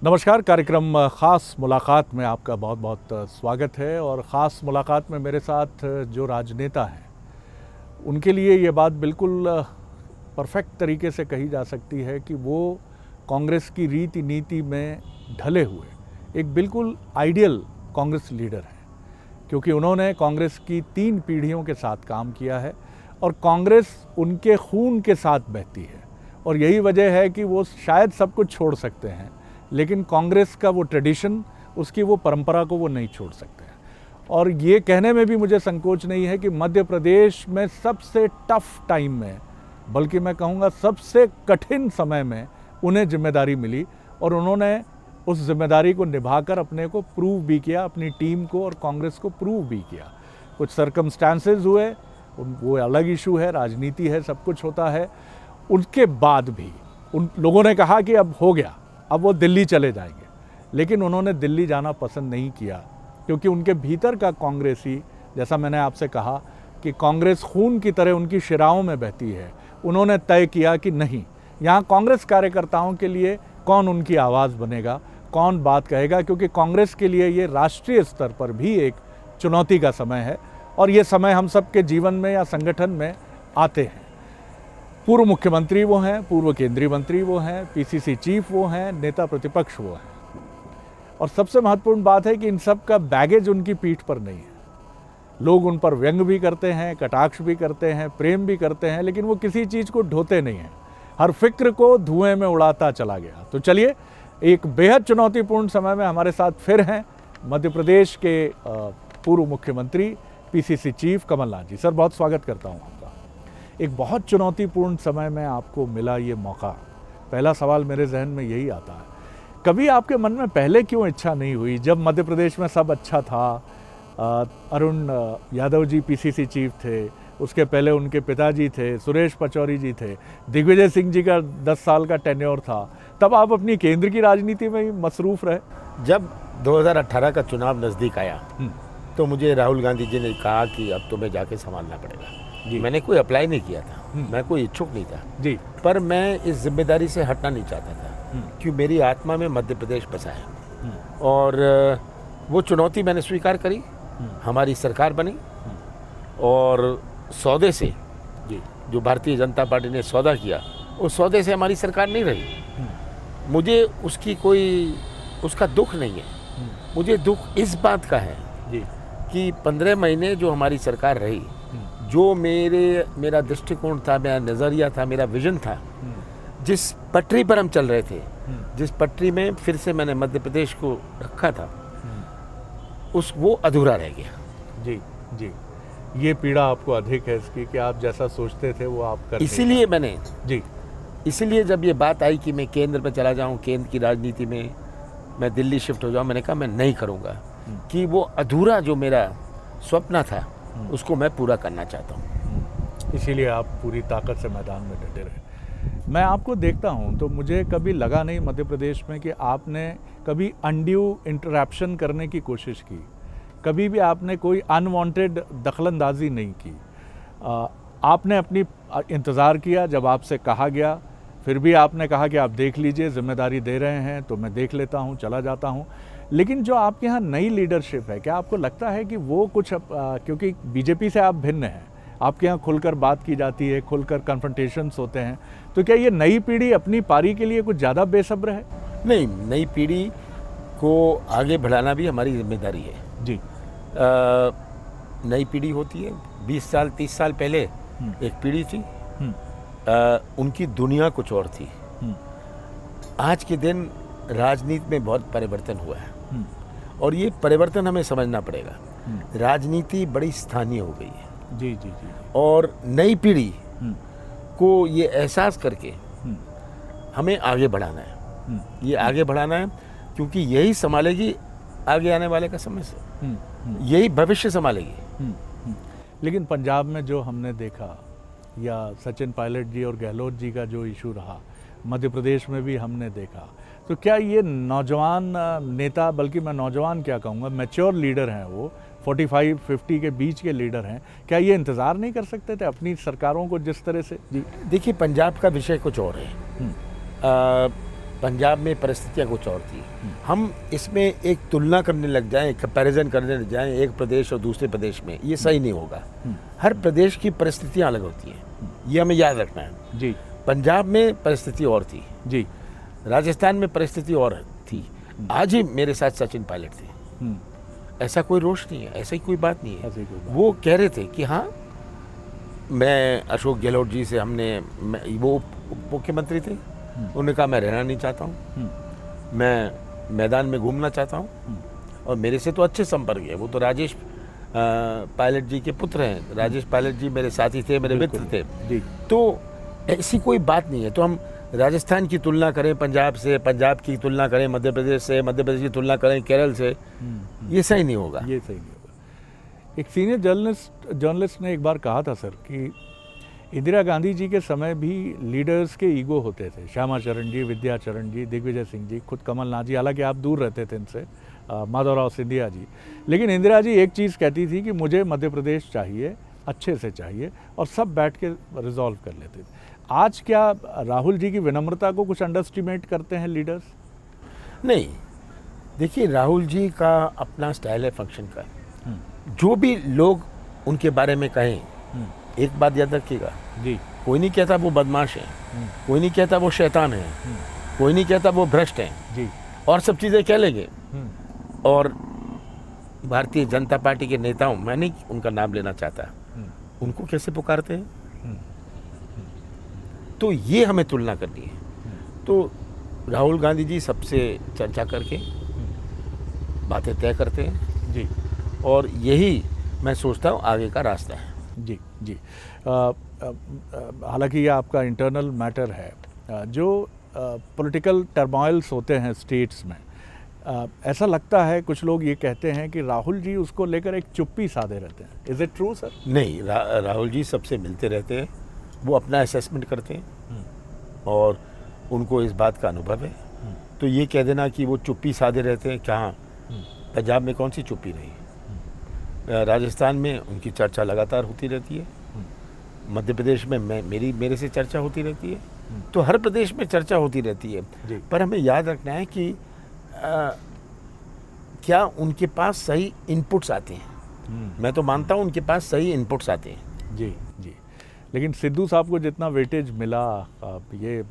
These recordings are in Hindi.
नमस्कार। कार्यक्रम ख़ास मुलाकात में आपका बहुत बहुत स्वागत है। और ख़ास मुलाकात में मेरे साथ जो राजनेता हैं उनके लिए ये बात बिल्कुल परफेक्ट तरीके से कही जा सकती है कि वो कांग्रेस की रीति नीति में ढले हुए एक बिल्कुल आइडियल कांग्रेस लीडर हैं, क्योंकि उन्होंने कांग्रेस की 3 पीढ़ियों के साथ काम किया है और कांग्रेस उनके खून के साथ बहती है। और यही वजह है कि वो शायद सब कुछ छोड़ सकते हैं, लेकिन कांग्रेस का वो ट्रेडिशन, उसकी वो परंपरा को वो नहीं छोड़ सकते हैं। और ये कहने में भी मुझे संकोच नहीं है कि मध्य प्रदेश में सबसे टफ टाइम में, बल्कि मैं कहूँगा सबसे कठिन समय में उन्हें जिम्मेदारी मिली और उन्होंने उस जिम्मेदारी को निभाकर अपने को प्रूव भी किया, अपनी टीम को और कांग्रेस को प्रूव भी किया। कुछ सर्कमस्टांसेस हुए, वो अलग इशू है, राजनीति है, सब कुछ होता है। उनके बाद भी उन लोगों ने कहा कि अब हो गया, अब वो दिल्ली चले जाएंगे, लेकिन उन्होंने दिल्ली जाना पसंद नहीं किया, क्योंकि उनके भीतर का कांग्रेसी, जैसा मैंने आपसे कहा कि कांग्रेस खून की तरह उनकी शिराओं में बहती है, उन्होंने तय किया कि नहीं, यहाँ कांग्रेस कार्यकर्ताओं के लिए कौन उनकी आवाज़ बनेगा, कौन बात कहेगा, क्योंकि कांग्रेस के लिए ये राष्ट्रीय स्तर पर भी एक चुनौती का समय है और ये समय हम सब के जीवन में या संगठन में आते हैं। पूर्व मुख्यमंत्री वो हैं, पूर्व केंद्रीय मंत्री वो हैं, पीसीसी चीफ वो हैं, नेता प्रतिपक्ष वो हैं। और सबसे महत्वपूर्ण बात है कि इन सब का बैगेज उनकी पीठ पर नहीं है। लोग उन पर व्यंग भी करते हैं, कटाक्ष भी करते हैं, प्रेम भी करते हैं, लेकिन वो किसी चीज़ को ढोते नहीं हैं। हर फिक्र को धुएं में उड़ाता चला गया। तो चलिए, एक बेहद चुनौतीपूर्ण समय में हमारे साथ फिर हैं मध्य प्रदेश के पूर्व मुख्यमंत्री पीसीसी चीफ कमलनाथ जी। सर, बहुत स्वागत करता हूँ आपका। एक बहुत चुनौतीपूर्ण समय में आपको मिला ये मौका। पहला सवाल मेरे जहन में यही आता है, कभी आपके मन में पहले क्यों इच्छा नहीं हुई, जब मध्य प्रदेश में सब अच्छा था, अरुण यादव जी पीसीसी चीफ थे, उसके पहले उनके पिताजी थे, सुरेश पचौरी जी थे, दिग्विजय सिंह जी का 10 साल का टेन्योर था, तब आप अपनी केंद्र की राजनीति में ही मसरूफ़ रहे। जब 2018 का चुनाव नज़दीक आया तो मुझे राहुल गांधी जी ने कहा कि अब तुम्हें जाके संभालना पड़ेगा। मैंने कोई अप्लाई नहीं किया था, मैं कोई इच्छुक नहीं था जी, पर मैं इस जिम्मेदारी से हटना नहीं चाहता था, क्योंकि मेरी आत्मा में मध्य प्रदेश बसा है। और वो चुनौती मैंने स्वीकार करी, हमारी सरकार बनी और सौदे से जी, जो भारतीय जनता पार्टी ने सौदा किया, उस सौदे से हमारी सरकार नहीं रही। मुझे उसका दुख नहीं है, मुझे दुख इस बात का है जी कि 15 महीने जो हमारी सरकार रही, जो मेरा दृष्टिकोण था, मेरा नज़रिया था, मेरा विजन था, जिस पटरी पर हम चल रहे थे, जिस पटरी में फिर से मैंने मध्य प्रदेश को रखा था, वो अधूरा रह गया। जी जी, ये पीड़ा आपको अधिक है इसकी कि आप जैसा सोचते थे वो आप कर, इसीलिए मैंने जी, इसीलिए जब ये बात आई कि मैं केंद्र में चला जाऊं, केंद्र की राजनीति में मैं दिल्ली शिफ्ट हो जाऊं, मैंने कहा मैं नहीं करूंगा, कि वो अधूरा जो मेरा स्वप्न था उसको मैं पूरा करना चाहता हूँ। इसीलिए आप पूरी ताकत से मैदान में डटे रहे। मैं आपको देखता हूँ तो मुझे कभी लगा नहीं मध्य प्रदेश में कि आपने कभी अनड्यू इंटरप्शन करने की कोशिश की, कभी भी आपने कोई अनवांटेड दखलंदाजी नहीं की। आपने अपनी इंतज़ार किया, जब आपसे कहा गया फिर भी आपने कहा कि आप देख लीजिए, जिम्मेदारी दे रहे हैं तो मैं देख लेता हूँ, चला जाता हूँ। लेकिन जो आपके यहाँ नई लीडरशिप है, क्या आपको लगता है कि वो कुछ, क्योंकि बीजेपी से आप भिन्न हैं, आपके यहाँ खुलकर बात की जाती है, खुलकर कन्फ्रंटेशंस होते हैं, तो क्या ये नई पीढ़ी अपनी पारी के लिए कुछ ज़्यादा बेसब्र है? नहीं, नई पीढ़ी को आगे बढ़ाना भी हमारी जिम्मेदारी है जी। नई पीढ़ी होती है, 20 साल 30 साल पहले एक पीढ़ी थी, उनकी दुनिया कुछ और थी। आज के दिन राजनीति में बहुत परिवर्तन हुआ है और ये परिवर्तन हमें समझना पड़ेगा। राजनीति बड़ी स्थानीय हो गई है जी जी जी, और नई पीढ़ी को ये एहसास करके हमें आगे बढ़ाना है। ये आगे बढ़ाना है क्योंकि यही संभालेगी आगे आने वाले का समय से, यही भविष्य संभालेगी। लेकिन पंजाब में जो हमने देखा, या सचिन पायलट जी और गहलोत जी का जो इशू रहा, मध्य प्रदेश में भी हमने देखा, तो क्या ये नौजवान नेता, बल्कि मैं नौजवान क्या कहूँगा, मैच्योर लीडर हैं, वो 45-50 के बीच के लीडर हैं, क्या ये इंतज़ार नहीं कर सकते थे अपनी सरकारों को जिस तरह से? जी देखिए, पंजाब का विषय कुछ और है। पंजाब में परिस्थितियाँ कुछ और थी। हम इसमें एक तुलना करने लग जाएं, कंपैरिजन करने लग जाएं एक प्रदेश और दूसरे प्रदेश में, ये सही नहीं होगा। हर प्रदेश की परिस्थितियाँ अलग होती हैं, ये हमें याद रखना है जी। पंजाब में परिस्थिति और थी जी, राजस्थान में परिस्थिति और थी। आज ही मेरे साथ सचिन पायलट थे, ऐसा कोई रोष नहीं है, ऐसा ही कोई बात नहीं है। वो कह रहे थे कि हाँ, मैं अशोक गहलोत जी से वो मुख्यमंत्री थे, उन्होंने कहा मैं रहना नहीं चाहता हूँ, मैं मैदान में घूमना चाहता हूँ, और मेरे से तो अच्छे संपर्क है। वो तो राजेश पायलट जी के पुत्र हैं, राजेश पायलट जी मेरे साथी थे, मेरे मित्र थे जी। तो ऐसी कोई बात नहीं है। तो हम राजस्थान की तुलना करें पंजाब से, पंजाब की तुलना करें मध्य प्रदेश से, मध्य प्रदेश की तुलना करें केरल से, ये सही नहीं होगा। ये सही नहीं होगा। एक सीनियर जर्नलिस्ट ने एक बार कहा था सर कि इंदिरा गांधी जी के समय भी लीडर्स के ईगो होते थे, श्यामा चरण जी, विद्या चरण जी, दिग्विजय सिंह जी, खुद कमलनाथ जी, हालांकि आप दूर रहते थे इनसे, माधवराव सिंधिया जी, लेकिन इंदिरा जी एक चीज़ कहती थी कि मुझे मध्य प्रदेश चाहिए, अच्छे से चाहिए, और सब बैठ के रिजॉल्व कर लेते थे। आज क्या राहुल जी की विनम्रता को कुछ अंडरस्टिमेट करते हैं लीडर्स? नहीं, देखिए राहुल जी का अपना स्टाइल है फंक्शन का। जो भी लोग उनके बारे में कहें, एक बात याद रखिएगा जी, कोई नहीं कहता वो बदमाश है, कोई नहीं कहता वो शैतान है, कोई नहीं कहता वो भ्रष्ट है जी, और सब चीज़ें कह लेंगे। और भारतीय जनता पार्टी के नेताओं, मैं नहीं उनका नाम लेना चाहता, उनको कैसे पुकारते हैं, तो ये हमें तुलना करनी है। तो राहुल गांधी जी सबसे चर्चा करके बातें तय करते हैं जी, और यही मैं सोचता हूँ आगे का रास्ता है। जी जी। हालांकि ये आपका इंटरनल मैटर है। जो पॉलिटिकल टर्मोइल्स होते हैं स्टेट्स में, ऐसा लगता है कुछ लोग ये कहते हैं कि राहुल जी उसको लेकर एक चुप्पी साधे रहते हैं। Is it true sir? नहीं, राहुल जी सबसे मिलते रहते हैं, वो अपना असेसमेंट करते हैं और उनको इस बात का अनुभव है। तो ये कह देना कि वो चुप्पी साधे रहते हैं, क्या पंजाब में कौन सी चुप्पी रही? राजस्थान में उनकी चर्चा लगातार होती रहती है, मध्य प्रदेश में मेरे से चर्चा होती रहती है, तो हर प्रदेश में चर्चा होती रहती है। पर हमें याद रखना है कि क्या उनके पास सही इनपुट्स आते हैं। मैं तो मानता हूँ उनके पास सही इनपुट्स आते हैं। जी जी। लेकिन सिद्धू साहब को जितना वेटेज मिला, ये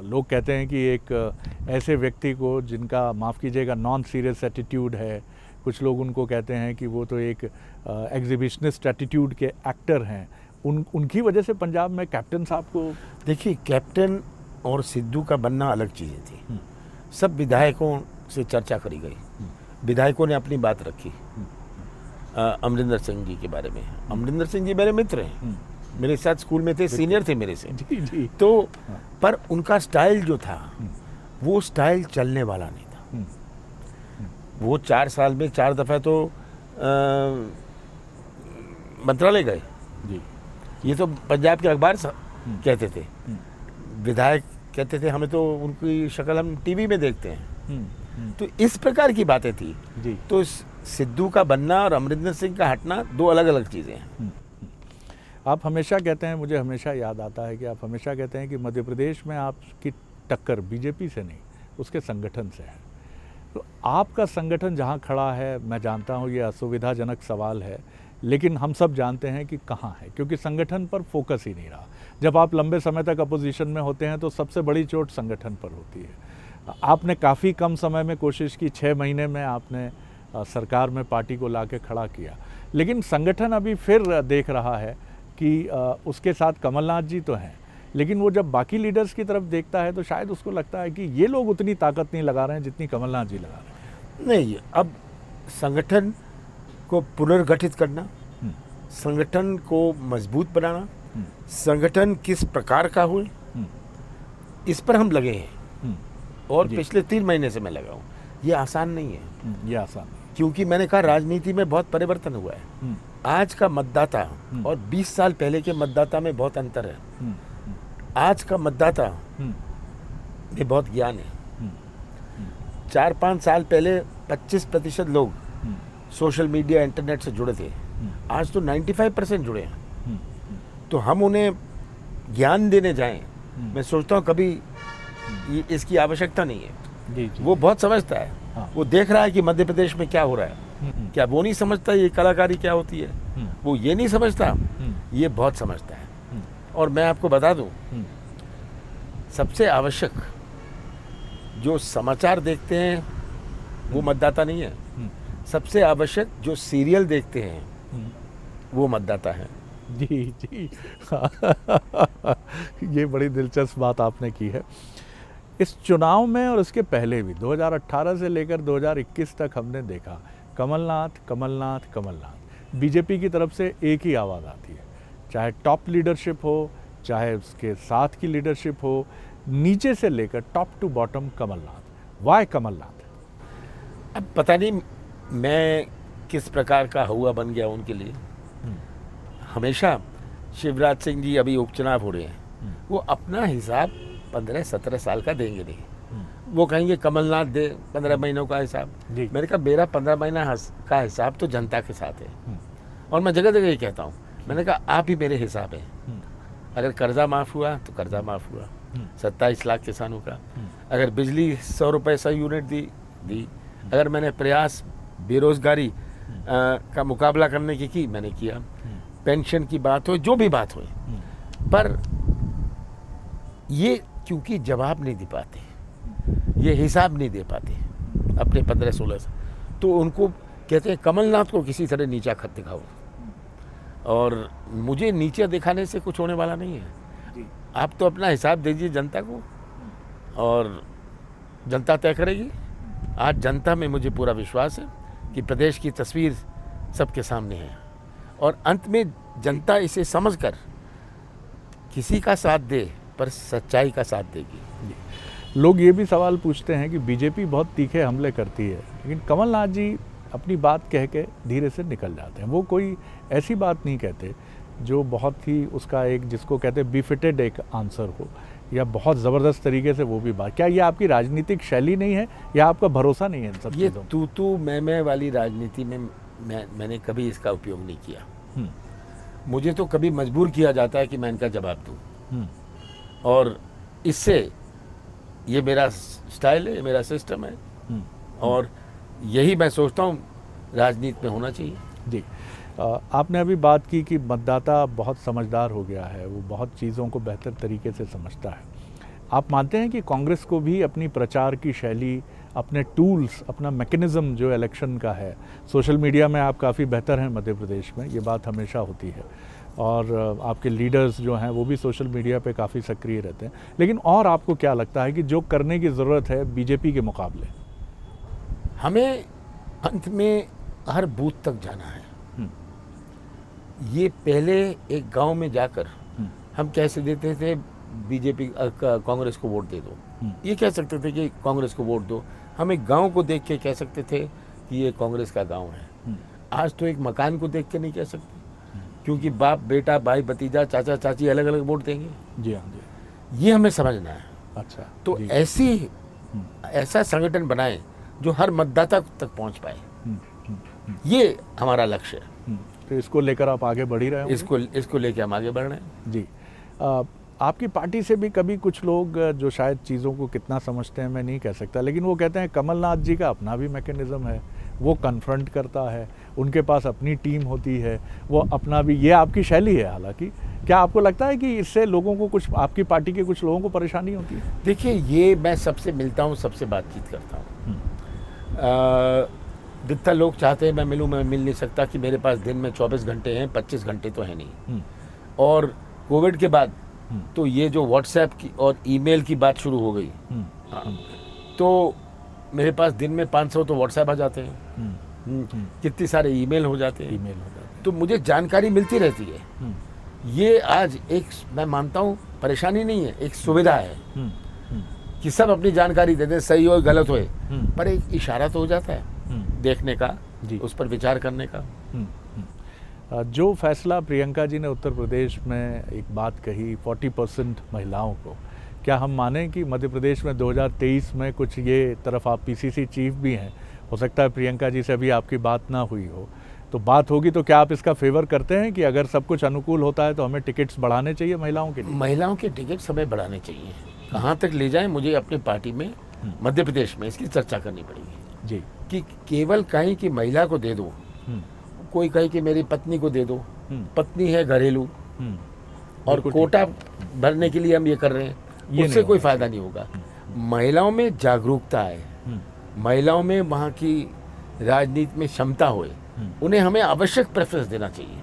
लोग कहते हैं कि एक ऐसे व्यक्ति को जिनका, माफ़ कीजिएगा, नॉन सीरियस एटीट्यूड है, कुछ लोग उनको कहते हैं कि वो तो एक एग्जिबिशनिस्ट एटीट्यूड के एक्टर हैं, उनकी वजह से पंजाब में कैप्टन साहब को। देखिए, कैप्टन और सिद्धू का बनना अलग चीज़ें थी। सब विधायकों से चर्चा करी गई, विधायकों ने अपनी बात रखी। अमरिंदर सिंह जी के बारे में, अमरिंदर सिंह जी मेरे मित्र हैं, मेरे साथ स्कूल में थे, सीनियर थे मेरे से जी जी। तो पर उनका स्टाइल जो था वो स्टाइल चलने वाला नहीं था। वो 4 साल में 4 दफ़ा तो मंत्रालय गए जी। ये तो पंजाब के अखबार कहते थे, विधायक कहते थे हमें तो उनकी शक्ल हम टीवी में देखते हैं। तो इस प्रकार की बातें थी जी। तो सिद्धू का बनना और अमरिंदर सिंह का हटना दो अलग अलग चीज़ें हैं। आप हमेशा कहते हैं, मुझे हमेशा याद आता है कि आप हमेशा कहते हैं कि मध्य प्रदेश में आपकी टक्कर बीजेपी से नहीं, उसके संगठन से है। तो आपका संगठन जहां खड़ा है, मैं जानता हूं ये असुविधाजनक सवाल है, लेकिन हम सब जानते हैं कि कहां है, क्योंकि संगठन पर फोकस ही नहीं रहा। जब आप लंबे समय तक अपोजिशन में होते हैं तो सबसे बड़ी चोट संगठन पर होती है। आपने काफ़ी कम समय में कोशिश की, 6 महीने में आपने सरकार में पार्टी को ला के खड़ा किया, लेकिन संगठन अभी फिर देख रहा है कि उसके साथ कमलनाथ जी तो हैं, लेकिन वो जब बाकी लीडर्स की तरफ देखता है तो शायद उसको लगता है कि ये लोग उतनी ताकत नहीं लगा रहे हैं जितनी कमलनाथ जी लगा रहे हैं। नहीं, अब संगठन को पुनर्गठित करना, संगठन को मजबूत बनाना, संगठन किस प्रकार का हुए, इस पर हम लगे हैं और पिछले 3 महीने से मैं लगा हूँ। ये आसान नहीं है, ये आसान नहीं, क्योंकि मैंने कहा राजनीति में बहुत परिवर्तन हुआ है। आज का मतदाता और 20 साल पहले के मतदाता में बहुत अंतर है। आज का मतदाता में बहुत ज्ञान है। 4-5 साल पहले 25% लोग सोशल मीडिया, इंटरनेट से जुड़े थे, आज तो 95% जुड़े हैं। तो हम उन्हें ज्ञान देने जाएं, मैं सोचता हूँ कभी ये इसकी आवश्यकता नहीं है। जी, जी। वो बहुत समझता है। हाँ। वो देख रहा है कि मध्य प्रदेश में क्या हो रहा है। क्या वो नहीं समझता ये कलाकारी क्या होती है? वो ये नहीं समझता, ये बहुत समझता है। और मैं आपको बता दूं, सबसे आवश्यक जो समाचार देखते हैं वो मतदाता नहीं है। सबसे आवश्यक जो सीरियल देखते हैं वो मतदाता है। जी जी। ये बड़ी दिलचस्प बात आपने की है। इस चुनाव में और उसके पहले भी 2018 से लेकर 2021 तक हमने देखा कमलनाथ कमलनाथ कमलनाथ, बीजेपी की तरफ से एक ही आवाज़ आती है, चाहे टॉप लीडरशिप हो, चाहे उसके साथ की लीडरशिप हो, नीचे से लेकर top to bottom Kamal Nath. Why Kamal Nath? अब पता नहीं मैं किस प्रकार का हुआ बन गया उनके लिए। हमेशा शिवराज सिंह जी अभी उपचुनाव हो रहे हैं, वो अपना हिसाब 15-17 साल का देंगे नहीं। वो कहेंगे कमलनाथ दे 15 महीनों का हिसाब। मैंने कहा मेरा 15 महीना का हिसाब तो जनता के साथ है। और मैं जगह जगह ये कहता हूँ, मैंने कहा आप ही मेरे हिसाब हैं। अगर कर्जा माफ़ हुआ तो कर्जा माफ़ हुआ 27 लाख किसानों का। अगर बिजली 100 रुपये 100 यूनिट दी। अगर मैंने प्रयास बेरोजगारी का मुकाबला करने की मैंने किया। पेंशन की बात हो, जो भी बात हो, पर ये क्योंकि जवाब नहीं दे पाते, ये हिसाब नहीं दे पाते अपने 15-16 से, तो उनको कहते हैं कमलनाथ को किसी तरह नीचा खत दिखाओ। और मुझे नीचे दिखाने से कुछ होने वाला नहीं है। आप तो अपना हिसाब दीजिए जनता को और जनता तय करेगी। आज जनता में मुझे पूरा विश्वास है कि प्रदेश की तस्वीर सबके सामने है और अंत में जनता इसे समझकर किसी का साथ दे पर सच्चाई का साथ देगी। लोग ये भी सवाल पूछते हैं कि बीजेपी बहुत तीखे हमले करती है, लेकिन कमलनाथ जी अपनी बात कह के धीरे से निकल जाते हैं। वो कोई ऐसी बात नहीं कहते जो बहुत ही उसका एक, जिसको कहते हैं बिफिटेड एक आंसर हो, या बहुत ज़बरदस्त तरीके से वो भी बात। क्या ये आपकी राजनीतिक शैली नहीं है या आपका भरोसा नहीं है इन सब ये चीज़ों? तू मैं वाली राजनीति में मैंने कभी इसका उपयोग नहीं किया। मुझे तो कभी मजबूर किया जाता है कि मैं इनका जवाब दूँ, और इससे ये मेरा स्टाइल है, मेरा सिस्टम है, और यही मैं सोचता हूँ राजनीति में होना चाहिए। जी, आपने अभी बात की कि मतदाता बहुत समझदार हो गया है, वो बहुत चीज़ों को बेहतर तरीके से समझता है। आप मानते हैं कि कांग्रेस को भी अपनी प्रचार की शैली, अपने टूल्स, अपना मैकेनिज़्म जो इलेक्शन का है, सोशल मीडिया में आप काफ़ी बेहतर हैं मध्य प्रदेश में, ये बात हमेशा होती है, और आपके लीडर्स जो हैं वो भी सोशल मीडिया पे काफ़ी सक्रिय रहते हैं, लेकिन और आपको क्या लगता है कि जो करने की ज़रूरत है बीजेपी के मुकाबले? हमें अंत में हर बूथ तक जाना है। ये पहले एक गांव में जाकर हम कैसे देते थे बीजेपी कांग्रेस को वोट दे दो, ये कह सकते थे कि कांग्रेस को वोट दो। हम एक गांव को देख के कह सकते थे कि ये कांग्रेस का गांव है। आज तो एक मकान को देख के नहीं कह सकते, क्योंकि बाप बेटा भाई भतीजा चाचा चाची अलग अलग वोट देंगे। जी हाँ जी, ये हमें समझना है। अच्छा, तो ऐसा संगठन बनाएं जो हर मतदाता तक पहुंच पाए, ये हमारा लक्ष्य है। तो इसको लेकर आप आगे बढ़ ही रहे हो? इसको लेकर हम आगे बढ़ रहे हैं। जी, आपकी पार्टी से भी कभी कुछ लोग जो शायद चीज़ों को कितना समझते हैं मैं नहीं कह सकता, लेकिन वो कहते हैं कमलनाथ जी का अपना भी मैकेनिज़्म है, वो कन्फ्रंट करता है, उनके पास अपनी टीम होती है, वो अपना भी, ये आपकी शैली है हालांकि। क्या आपको लगता है कि इससे लोगों को कुछ, आपकी पार्टी के कुछ लोगों को परेशानी होती है? देखिए, ये मैं सबसे मिलता हूँ, सबसे बातचीत करता हूँ। जितना लोग चाहते हैं मैं मिलूँ, मैं मिल नहीं सकता कि मेरे पास दिन में 24 घंटे हैं, 25 घंटे तो है नहीं। और कोविड के बाद तो ये जो व्हाट्सएप की और ईमेल की बात शुरू हो गई, तो मेरे पास दिन में 500 तो व्हाट्सएप आ जाते हैं, कितने सारे ईमेल हो जाते हैं, तो मुझे जानकारी मिलती रहती है। ये आज एक, मैं मानता हूँ परेशानी नहीं है, एक सुविधा है कि सब अपनी जानकारी दे दें, सही हो गलत हो, पर एक इशारा तो हो जाता है देखने का, उस पर विचार करने का। जो फैसला प्रियंका जी ने उत्तर प्रदेश में एक बात कही 40% महिलाओं को, क्या हम मानें कि मध्य प्रदेश में 2023 में कुछ ये तरफ, आप पीसीसी चीफ भी हैं, हो सकता है प्रियंका जी से अभी आपकी बात ना हुई हो, तो बात होगी, तो क्या आप इसका फेवर करते हैं कि अगर सब कुछ अनुकूल होता है तो हमें टिकट्स बढ़ाने चाहिए महिलाओं के लिए? महिलाओं के टिकट्स हमें बढ़ाने चाहिए। कहाँ तक ले जाएं, मुझे अपनी पार्टी में मध्य प्रदेश में इसकी चर्चा करनी पड़ेगी जी। कि केवल कहीं कि महिला को दे दो, कोई कहे कि मेरी पत्नी को दे दो, पत्नी है घरेलू, और कोटा भरने के लिए हम ये कर रहे हैं, उससे कोई फायदा नहीं होगा। महिलाओं में जागरूकता है, महिलाओं में वहाँ की राजनीति में क्षमता होए, उन्हें हमें आवश्यक प्रेफरेंस देना चाहिए।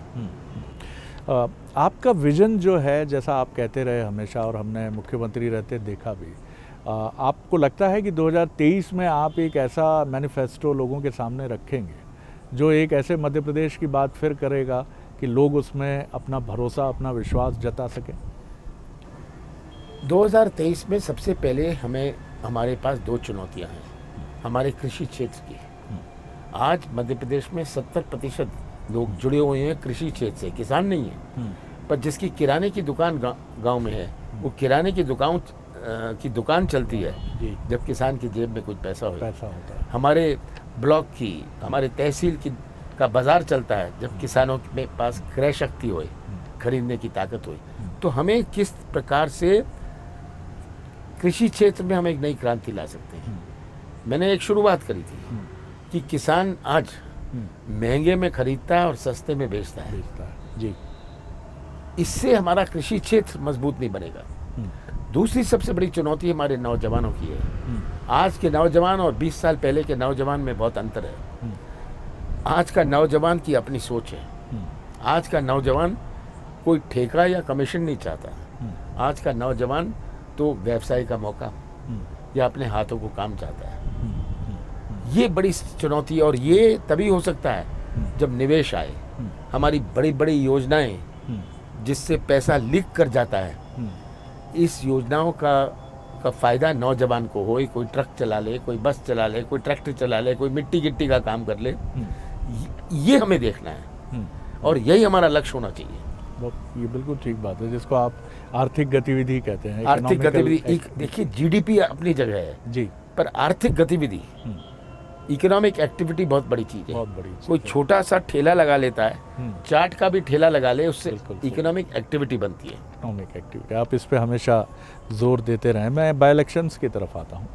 आपका विजन जो है, जैसा आप कहते रहे हमेशा और हमने मुख्यमंत्री रहते देखा भी, आपको लगता है कि 2023 में आप एक ऐसा मैनिफेस्टो लोगों के सामने रखेंगे जो एक ऐसे मध्य प्रदेश की बात फिर करेगा कि लोग उसमें अपना भरोसा, अपना विश्वास जता सकें? 2023 में सबसे पहले हमारे पास 2 चुनौतियां हैं हमारे कृषि क्षेत्र की। आज मध्य प्रदेश में 70% लोग जुड़े हुए हैं कृषि क्षेत्र से, किसान नहीं है, पर जिसकी किराने की दुकान गांव में है, वो किराने की दुकान चलती है जब किसान की जेब में कुछ पैसा होता है। हमारे ब्लॉक की, हमारे तहसील की का बाजार चलता है जब किसानों के पास क्रय शक्ति होए, खरीदने की ताकत होए। तो हमें किस प्रकार से कृषि क्षेत्र में हम एक नई क्रांति ला सकते हैं। मैंने एक शुरुआत करी थी कि किसान आज महंगे में खरीदता है और सस्ते में बेचता है जी। इससे हमारा कृषि क्षेत्र मजबूत नहीं बनेगा। दूसरी सबसे बड़ी चुनौती हमारे नौजवानों की है। आज के नौजवान और 20 साल पहले के नौजवान में बहुत अंतर है। आज का नौजवान की अपनी सोच है। आज का नौजवान कोई ठेका या कमीशन नहीं चाहता। आज का नौजवान तो व्यवसाय का मौका या अपने हाथों को काम चाहता है। ये बड़ी चुनौती है और ये तभी हो सकता है जब निवेश आए। हमारी बड़ी बड़ी योजनाएं जिससे पैसा लीक कर जाता है, इस योजनाओं का फायदा नौजवान को हो। कोई ट्रक चला ले, कोई बस चला ले, कोई ट्रैक्टर चला ले, कोई मिट्टी गिट्टी का काम कर ले, ये हमें देखना है और यही हमारा लक्ष्य होना चाहिए। ये बिल्कुल ठीक बात है, जिसको आप आर्थिक गतिविधि कहते हैं। आर्थिक गतिविधि, देखिए जीडीपी अपनी जगह है जी, पर आर्थिक गतिविधि, इकोनॉमिक एक्टिविटी बहुत बड़ी चीज है। कोई छोटा सा ठेला लगा लेता है, चाट का भी ठेला लगा ले, उससे इकोनॉमिक एक्टिविटी बनती है। इकोनॉमिक एक्टिविटी, आप इस पे हमेशा जोर देते रहे। मैं बाय इलेक्शंस की तरफ आता हूँ।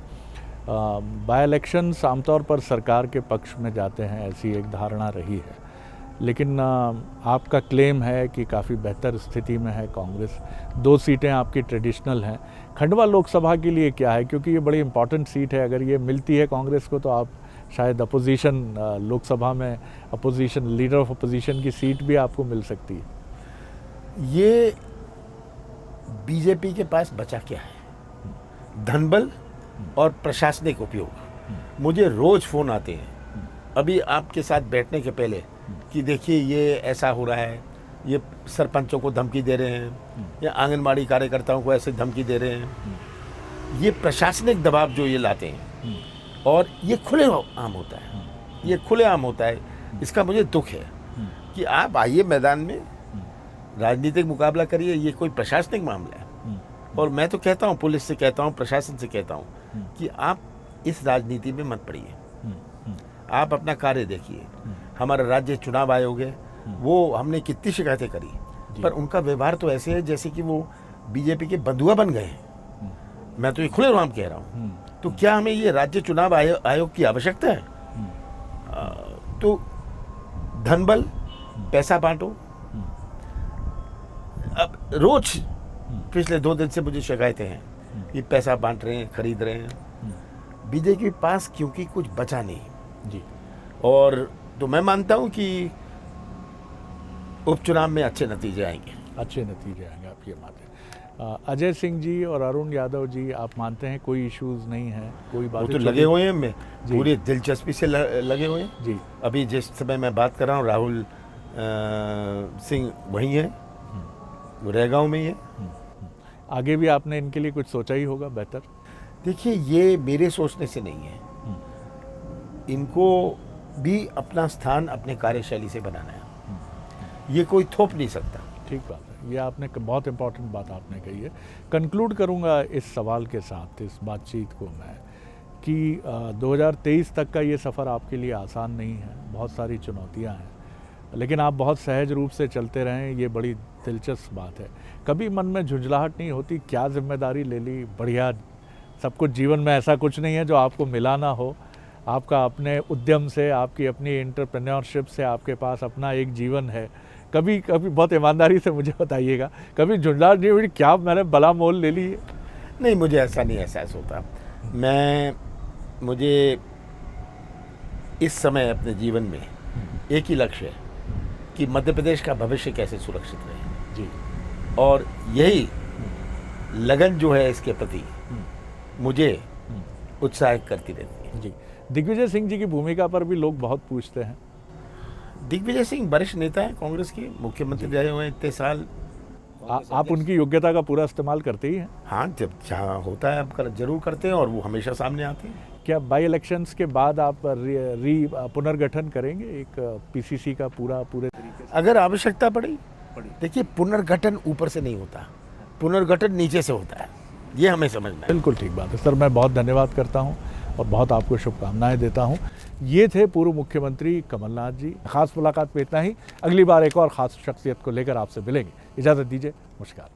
बाय इलेक्शंस आमतौर पर सरकार के पक्ष में जाते हैं, ऐसी एक धारणा रही है, लेकिन आपका क्लेम है कि काफ़ी बेहतर स्थिति में है कांग्रेस। 2 सीटें आपकी ट्रेडिशनल हैं। खंडवा लोकसभा के लिए क्या है, क्योंकि ये बड़ी इंपॉर्टेंट सीट है, अगर ये मिलती है कांग्रेस को तो आप शायद अपोजिशन, लोकसभा में अपोजिशन, लीडर ऑफ अपोजिशन की सीट भी आपको मिल सकती है। ये बीजेपी के पास बचा क्या है? धनबल और प्रशासनिक उपयोग। मुझे रोज फोन आते हैं, अभी आपके साथ बैठने के पहले, कि देखिए ये ऐसा हो रहा है, ये सरपंचों को धमकी दे रहे हैं या आंगनबाड़ी कार्यकर्ताओं को ऐसे धमकी दे रहे हैं। ये प्रशासनिक दबाव जो ये लाते हैं और ये खुलेआम होता है, ये खुलेआम होता है। इसका मुझे दुख है कि आप आइए मैदान में, राजनीतिक मुकाबला करिए, ये कोई प्रशासनिक मामला है। और मैं तो कहता हूँ, पुलिस से कहता हूँ, प्रशासन से कहता हूँ कि आप इस राजनीति में मत पड़िए, आप अपना कार्य देखिए। हमारा राज्य चुनाव आयोग है, वो हमने कितनी शिकायतें करी, पर उनका व्यवहार तो ऐसे है जैसे कि वो बीजेपी के बंधुआ बन गए हैं। मैं तो ये खुलेआम कह रहा हूँ। तो क्या हमें ये राज्य चुनाव आयोग की आवश्यकता है? तो धनबल, पैसा बांटो। अब रोज पिछले 2 दिन से मुझे शिकायतें हैं कि पैसा बांट रहे हैं, खरीद रहे हैं। बीजेपी के पास क्योंकि कुछ बचा नहीं जी। और तो मैं मानता हूं कि उपचुनाव में अच्छे नतीजे आएंगे। अच्छे नतीजे आएंगे, आप ये मानते हैं। अजय सिंह जी और अरुण यादव जी, आप मानते हैं कोई इश्यूज नहीं है, कोई बात? वो तो लगे हुए हैं, में पूरी दिलचस्पी से लगे हुए हैं जी। अभी जिस समय मैं बात कर रहा हूँ, राहुल सिंह वहीं है, वो रेगांव में ही है। आगे भी आपने इनके लिए कुछ सोचा ही होगा बेहतर? देखिए, ये मेरे सोचने से नहीं है, इनको भी अपना स्थान अपने कार्यशैली से बनाना है। ये कोई थोप नहीं सकता। ठीक बात है, ये आपने बहुत इंपॉर्टेंट बात आपने कही है। कंक्लूड करूंगा इस सवाल के साथ, इस बातचीत को मैं, कि 2023 तक का ये सफ़र आपके लिए आसान नहीं है, बहुत सारी चुनौतियां हैं, लेकिन आप बहुत सहज रूप से चलते रहें, ये बड़ी दिलचस्प बात है। कभी मन में झुंझलाहट नहीं होती, क्या जिम्मेदारी ले ली, बढ़िया, सब कुछ जीवन में ऐसा कुछ नहीं है जो आपको मिला ना हो। आपका अपने उद्यम से, आपकी अपनी एंटरप्रेन्योरशिप से आपके पास अपना एक जीवन है। कभी कभी बहुत ईमानदारी से मुझे बताइएगा, कभी झुंझलाहट नहीं हुई क्या मैंने बला मोल ले ली है? नहीं, मुझे ऐसा नहीं एहसास होता। मुझे इस समय अपने जीवन में एक ही लक्ष्य है कि मध्य प्रदेश का भविष्य कैसे सुरक्षित रहे जी, और यही लगन जो है इसके प्रति मुझे उत्साहित करती रहती है। जी, दिग्विजय सिंह जी की भूमिका पर भी लोग बहुत पूछते हैं। दिग्विजय सिंह वरिष्ठ नेता हैं कांग्रेस के, मुख्यमंत्री रहे हुए हैं इतने साल। आप उनकी योग्यता का पूरा इस्तेमाल करते ही हैं? हाँ, जब जहाँ होता है आप जरूर करते हैं और वो हमेशा सामने आते हैं। क्या बाई इलेक्शंस के बाद आप पुनर्गठन करेंगे एक पीसीसी का पूरे तरीके से? अगर आवश्यकता पड़ी। देखिए, पुनर्गठन ऊपर से नहीं होता, पुनर्गठन नीचे से होता है, ये हमें समझना है। बिल्कुल ठीक बात है सर, मैं बहुत धन्यवाद करता हूँ और बहुत आपको शुभकामनाएं देता हूँ। ये थे पूर्व मुख्यमंत्री कमलनाथ जी। खास मुलाकात में इतना ही, अगली बार एक और ख़ास शख्सियत को लेकर आपसे मिलेंगे। इजाज़त दीजिए, नमस्कार।